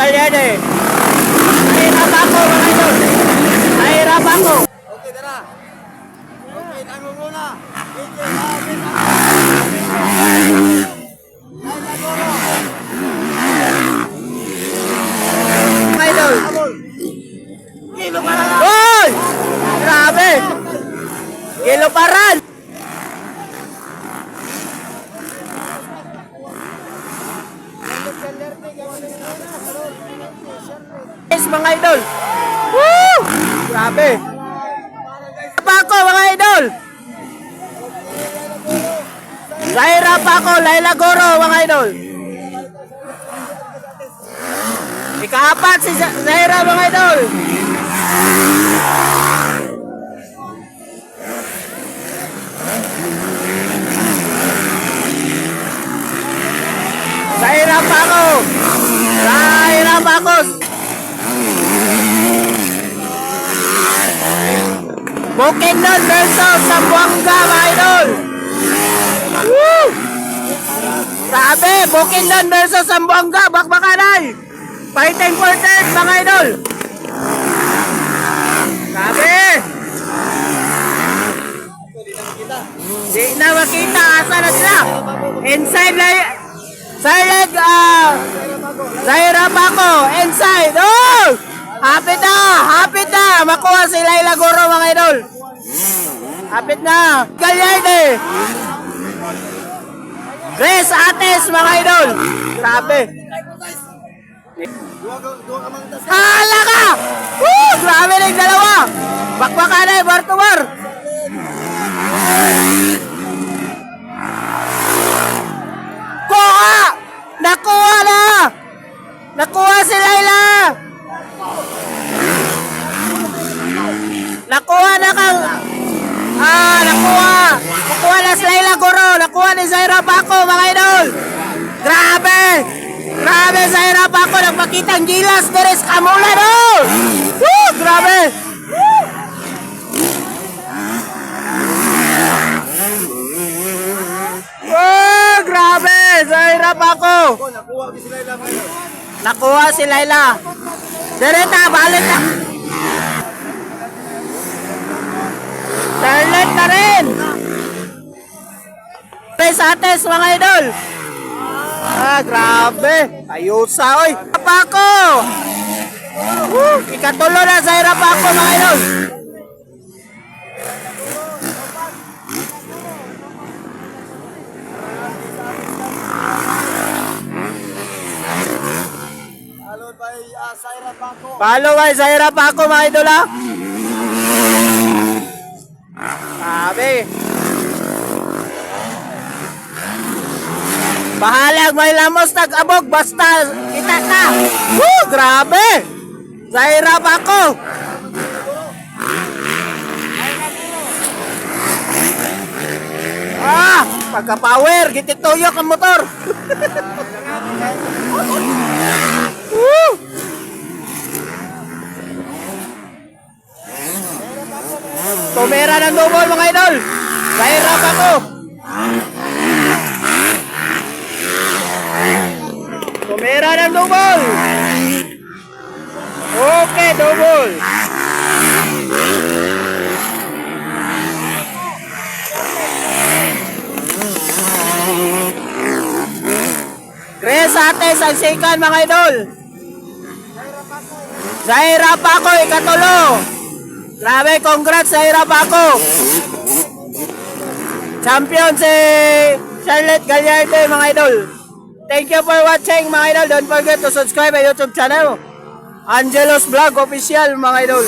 Galyede. Nahirap ako mga idol. Nahirap ako. Okay, tara. Okay, nangunguna. Mga idol. Kilo para na. Hoy! Grabe! Kilo paran! Yes, mga idol! Woo! Grabe! Pa ako, mga idol! Zaira pa ako, Laila Goro, mga idol! Ikaapat si Zaira, mga idol! Zaira pa ako! Zaira pa ako! Bukidnon versus Zamboanga, mga idol! Woo! Grabe! Bukidnon versus Zamboanga! Bakbakanay! Fighting for third, mga idol! Grabe! Di na makita, asa na sila? Inside na silent, Zaira Paco, inside, oh! Hapit na, makuha si Laila Goro, mga idol. Hapit na, Galyede. Grace Ates, mga idol. Grabe. Hala ka! Woo! Grabe na yung dalawa. Bakbakan na, bar to bar. Kuha! Nakuha na! Nakuha si Laila! Nakuha na kang... nakuha! Nakuha na si Laila Goro! Nakuha ni Zaira Paco, mga idol! Grabe! Grabe, Zaira Paco! Nagpakita ang gilas! Deres Kamulan, oh! Woo! Grabe! Oh, grabe! Zaira Paco! Nakuha si Laila. Direta, balik na. Starlet na rin. Tres Ates, mga idol. Grabe. Ayusa, oy. Paco! Ikatulo na Zaira Paco, mga idol. Follow by Zaira Paco, mga idol, ha? Sabi. Bahalag may lamos nag-abog, basta kita na. Woo! Grabe! Zaira Paco. Pagka-power, gitituyok ang motor. Woo! Tumera ng double, mga idol. Zaira Paco. Tumera ng double. Okay, double. Grace Ates ang second, mga idol. Zaira Paco, ikatulo. Grabe, congrats Zaira Paco. Champion si Charlotte Galyede, mga idol. Thank you for watching, mga idol. Don't forget to subscribe my YouTube channel, Angelos Vlog Official, mga idol.